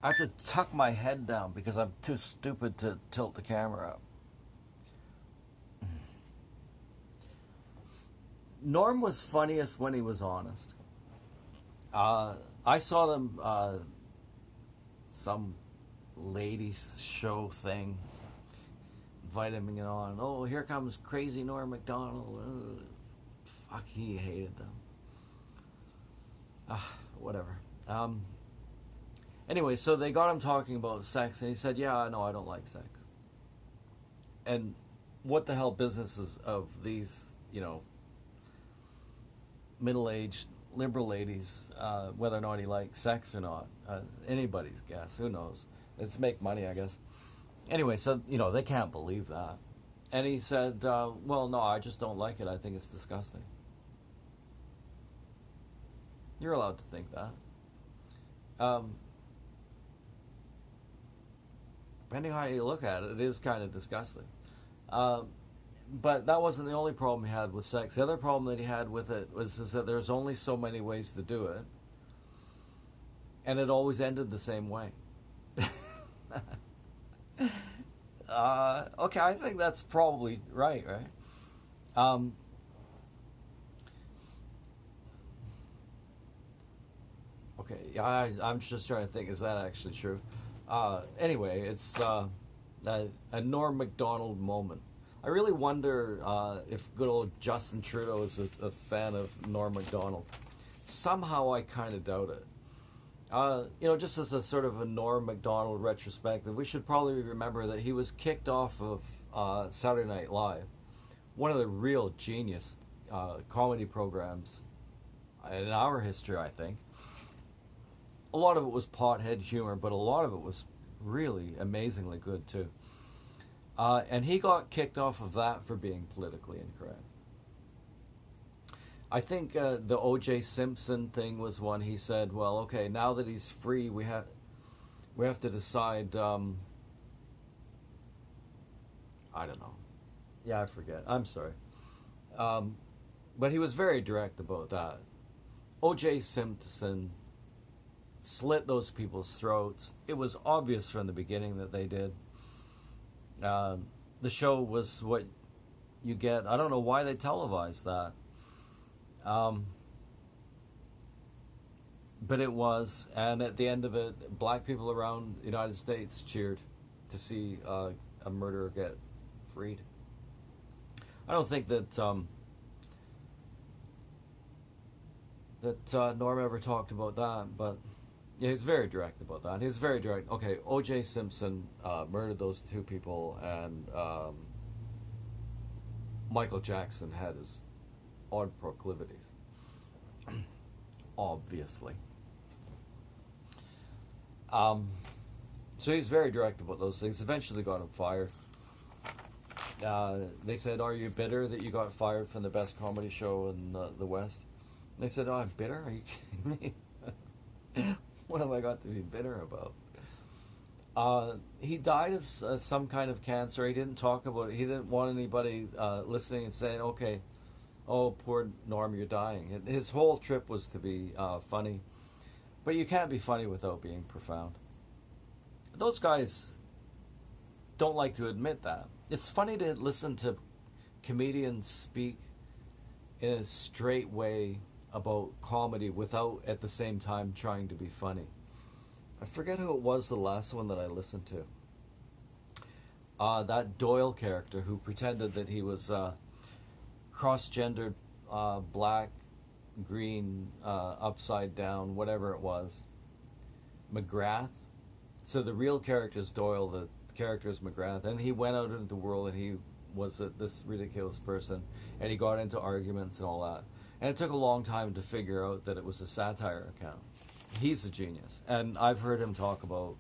I have to tuck my head down because I'm too stupid to tilt the camera up. Norm was funniest when he was honest. I saw them, some ladies show thing, invited me on. Oh, here comes crazy Norm Macdonald. Fuck, he hated them. Whatever. Anyway, so they got him talking about sex, and he said, "Yeah, no, I don't like sex." And what the hell business is of these, middle-aged liberal ladies, whether or not he likes sex or not? Anybody's guess. Who knows? It's to make money, I guess. Anyway, so they can't believe that. And he said, "Well, no, I just don't like it. I think it's disgusting." You're allowed to think that. Um, Depending on how you look at it, it is kind of disgusting. Um, but that wasn't the only problem he had with sex. The other problem that he had with it was is that there's only so many ways to do it, and it always ended the same way. Okay, I think that's probably right, right? Um, okay, yeah, I'm just trying to think, is that actually true? Anyway, it's a Norm Macdonald moment. I really wonder if good old Justin Trudeau is a fan of Norm Macdonald. Somehow I kind of doubt it. Just as a sort of a Norm Macdonald retrospective, we should probably remember that he was kicked off of Saturday Night Live, one of the real genius comedy programs in our history, I think. A lot of it was pothead humor, but a lot of it was really amazingly good too. And he got kicked off of that for being politically incorrect. I think the O.J. Simpson thing was one. He said, "Well, okay, now that he's free, we have to decide." I don't know. Yeah, I forget. I'm sorry. Um, but he was very direct about that. O.J. Simpson slit those people's throats. It was obvious from the beginning that they did. Uh, the show was what you get. I don't know why they televised that. Um, but it was, and at the end of it, black people around the United States cheered to see a murderer get freed. I don't think that Norm ever talked about that, but yeah, he's very direct about that. He's very direct. Okay, O.J. Simpson murdered those two people, and Michael Jackson had his odd proclivities, obviously. Um, so he's very direct about those things. Eventually got him fired. They said, "Are you bitter that you got fired from the best comedy show in the West?" And they said, "Oh, I'm bitter? Are you kidding me? What have I got to be bitter about?" He died of some kind of cancer. He didn't talk about it. He didn't want anybody listening and saying, "Okay, oh, poor Norm, you're dying." His whole trip was to be funny. But you can't be funny without being profound. Those guys don't like to admit that. It's funny to listen to comedians speak in a straight way about comedy without at the same time trying to be funny. I forget who it was, the last one that I listened to. That Doyle character who pretended that he was cross-gendered, black, green, upside down, whatever it was. McGrath. So the real character is Doyle, the character is McGrath, and he went out into the world and he was this ridiculous person, and he got into arguments and all that. And it took a long time to figure out that it was a satire account. He's a genius, and I've heard him talk about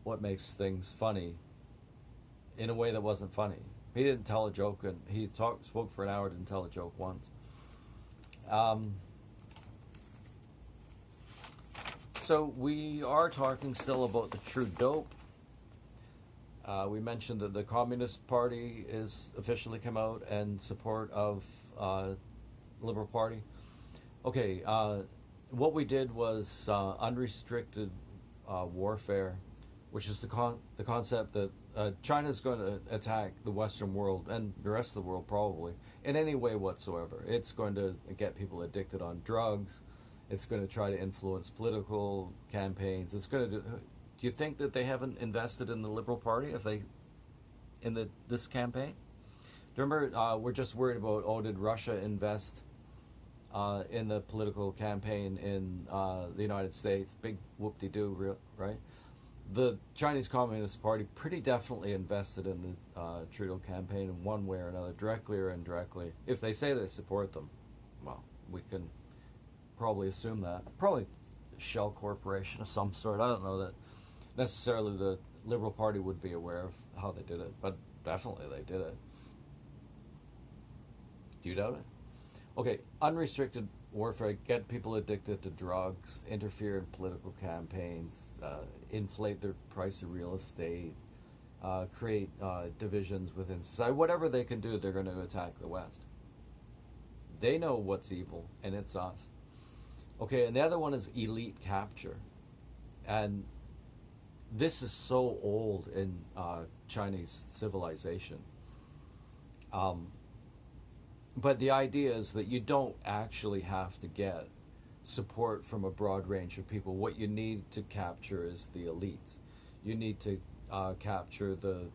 what makes things funny in a way that wasn't funny. He didn't tell a joke, and he spoke for an hour, didn't tell a joke once. Um, so we are talking still about the true dope. We mentioned that the Communist Party is officially come out in support of Liberal Party. Okay, what we did was unrestricted warfare, which is the concept that China's going to attack the Western world and the rest of the world probably in any way whatsoever. It's going to get people addicted on drugs. It's going to try to influence political campaigns. It's going to do you think that they haven't invested in the Liberal Party if they in this campaign? Remember, we're just worried about, did Russia invest in the political campaign in the United States? Big whoop-de-doo, right? The Chinese Communist Party pretty definitely invested in the Trudeau campaign in one way or another, directly or indirectly. If they say they support them, well, we can probably assume that. Probably a shell corporation of some sort. I don't know that necessarily the Liberal Party would be aware of how they did it, but definitely they did it. Do you doubt it? Okay, unrestricted warfare, get people addicted to drugs, interfere in political campaigns, inflate the price of real estate, create divisions within society. Whatever they can do, they're going to attack the West. They know what's evil, and it's us. Okay, and the other one is elite capture. And this is so old in Chinese civilization. But the idea is that you don't actually have to get support from a broad range of people. What you need to capture is the elites. You need to capture the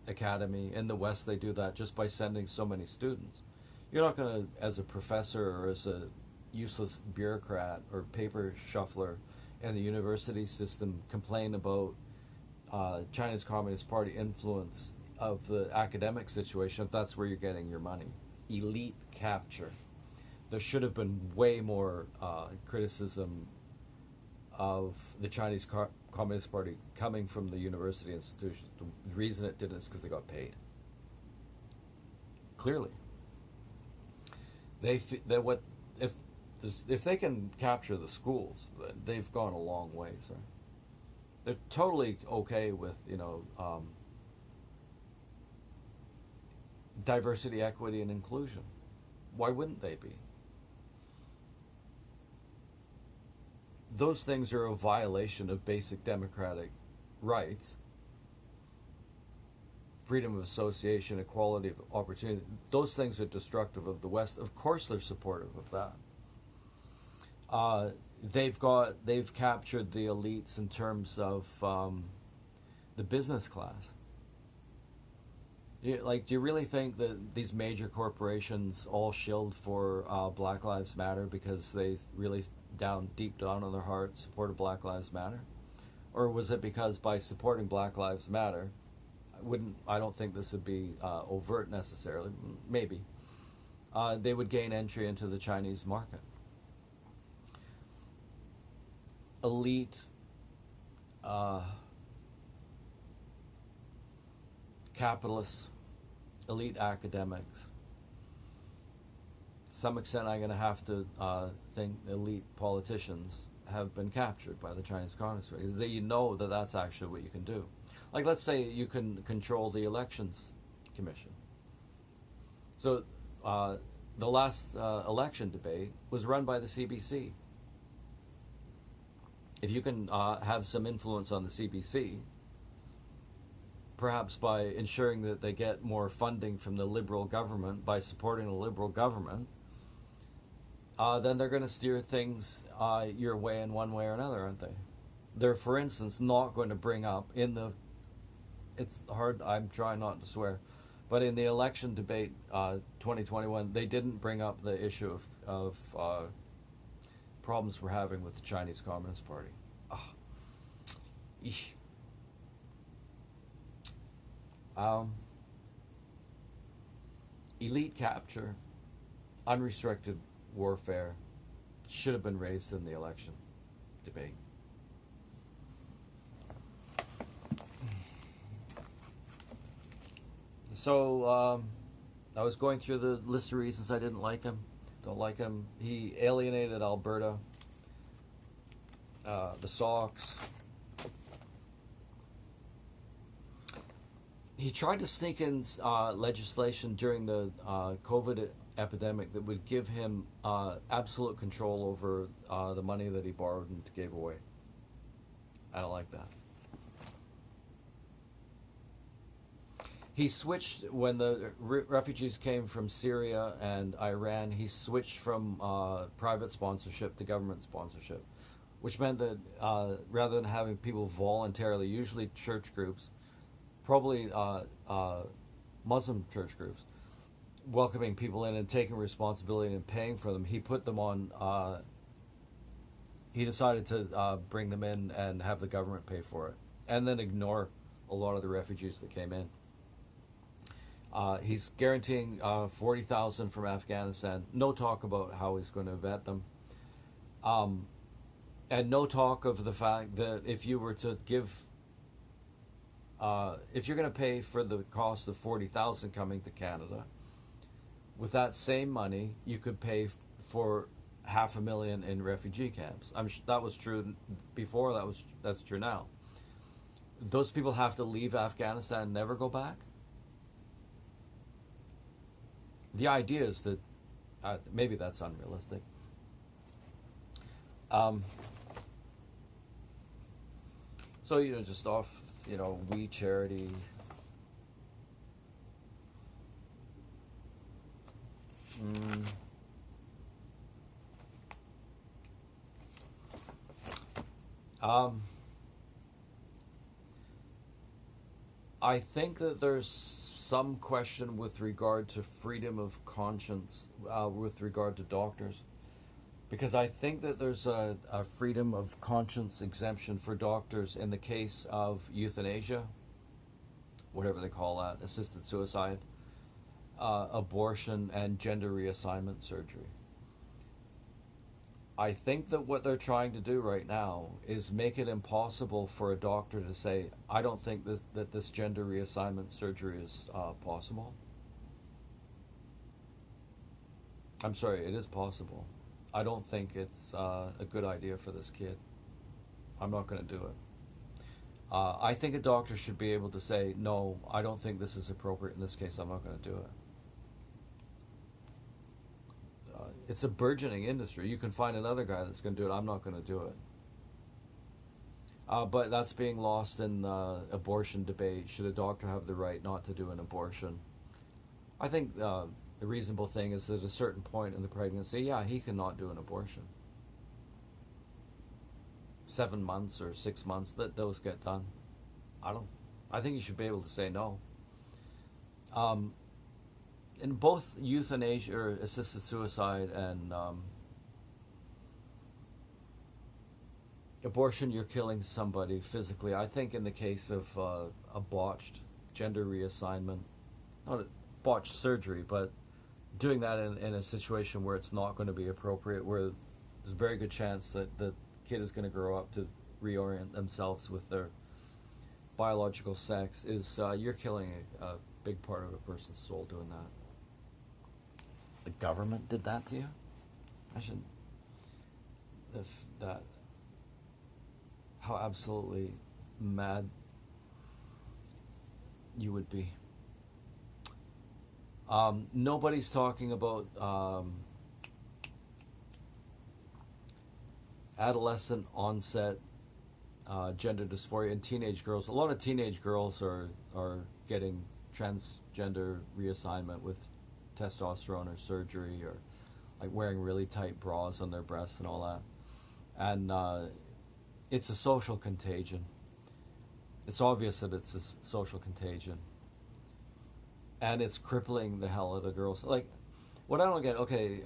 academy. In the West, they do that just by sending so many students. You're not going to, as a professor or as a useless bureaucrat or paper shuffler in the university system, complain about China's Communist Party influence of the academic situation if that's where you're getting your money. Elite capture. There should have been way more criticism of the Chinese Communist Party coming from the university institutions. The reason it did it is because they got paid. Clearly. If they can capture the schools, they've gone a long way, sir. They're totally okay with, diversity, equity, and inclusion. Why wouldn't they be? Those things are a violation of basic democratic rights. Freedom of association, equality of opportunity. Those things are destructive of the West. Of course they're supportive of that. They've captured the elites in terms of the business class. Do you really think that these major corporations all shilled for Black Lives Matter because they really deep down in their heart supported Black Lives Matter? Or was it because by supporting Black Lives Matter, I don't think this would be overt necessarily, maybe, they would gain entry into the Chinese market. Elite capitalists, elite academics. To some extent, I'm going to have to think elite politicians have been captured by the Chinese Communist Party. You know that that's actually what you can do. Like, let's say you can control the elections commission. So the last election debate was run by the CBC. If you can have some influence on the CBC, perhaps by ensuring that they get more funding from the Liberal government, by supporting the Liberal government, then they're going to steer things your way in one way or another, aren't they? They're, for instance, not going to bring up it's hard, I'm trying not to swear, but in the election debate 2021, they didn't bring up the issue of problems we're having with the Chinese Communist Party. Elite capture, unrestricted warfare should have been raised in the election debate. So I was going through the list of reasons I didn't like him. Don't like him. He alienated Alberta, the Sox. He tried to sneak in legislation during the COVID epidemic that would give him absolute control over the money that he borrowed and gave away. I don't like that. He switched when the refugees came from Syria and Iran. He switched from private sponsorship to government sponsorship, which meant that rather than having people voluntarily, usually church groups, probably Muslim church groups, welcoming people in and taking responsibility and paying for them, he put them on. He decided to bring them in and have the government pay for it, and then ignore a lot of the refugees that came in. He's guaranteeing 40,000 from Afghanistan. No talk about how he's going to vet them. And no talk of the fact that if you were to give, if you're going to pay for the cost of 40,000 coming to Canada, with that same money, you could pay for 500,000 in refugee camps. That was true before. That's true now. Those people have to leave Afghanistan and never go back. The idea is that maybe that's unrealistic. So just off, we charity. I think that there's some question with regard to freedom of conscience with regard to doctors, because I think that there's a freedom of conscience exemption for doctors in the case of euthanasia, whatever they call that, assisted suicide, abortion, and gender reassignment surgery. I think that what they're trying to do right now is make it impossible for a doctor to say, I don't think that this gender reassignment surgery is possible. I'm sorry, it is possible. I don't think it's a good idea for this kid. I'm not going to do it. I think a doctor should be able to say, no, I don't think this is appropriate in this case, I'm not going to do it. It's a burgeoning industry. You can find another guy that's going to do it. I'm not going to do it. But that's being lost in abortion debate. Should a doctor have the right not to do an abortion? I think the reasonable thing is at a certain point in the pregnancy, yeah, he cannot do an abortion. 7 months or 6 months, that those get done. I think you should be able to say no. In both euthanasia or assisted suicide and abortion, you're killing somebody physically. I think in the case of a botched gender reassignment, not a botched surgery, but doing that in a situation where it's not going to be appropriate, where there's a very good chance that the kid is going to grow up to reorient themselves with their biological sex, is you're killing a big part of a person's soul doing that. The government did that to you? How absolutely mad you would be. Nobody's talking about adolescent onset gender dysphoria in teenage girls. A lot of teenage girls are getting transgender reassignment with testosterone or surgery, or like wearing really tight bras on their breasts and all that. And it's a social contagion. It's obvious that it's a social contagion. And it's crippling the hell out of girls. Like, what I don't get, okay,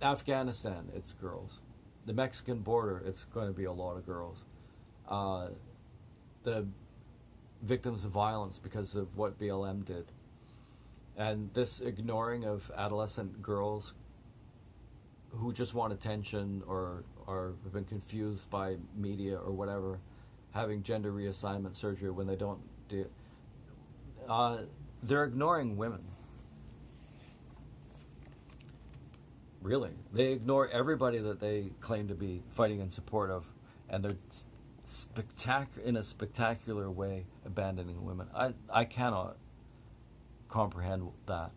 Afghanistan, it's girls. The Mexican border, it's going to be a lot of girls. The victims of violence because of what BLM did. And this ignoring of adolescent girls who just want attention or have been confused by media or whatever, having gender reassignment surgery when they don't do it. They're ignoring women. Really. They ignore everybody that they claim to be fighting in support of, and they're in a spectacular way abandoning women. I cannot comprehend that.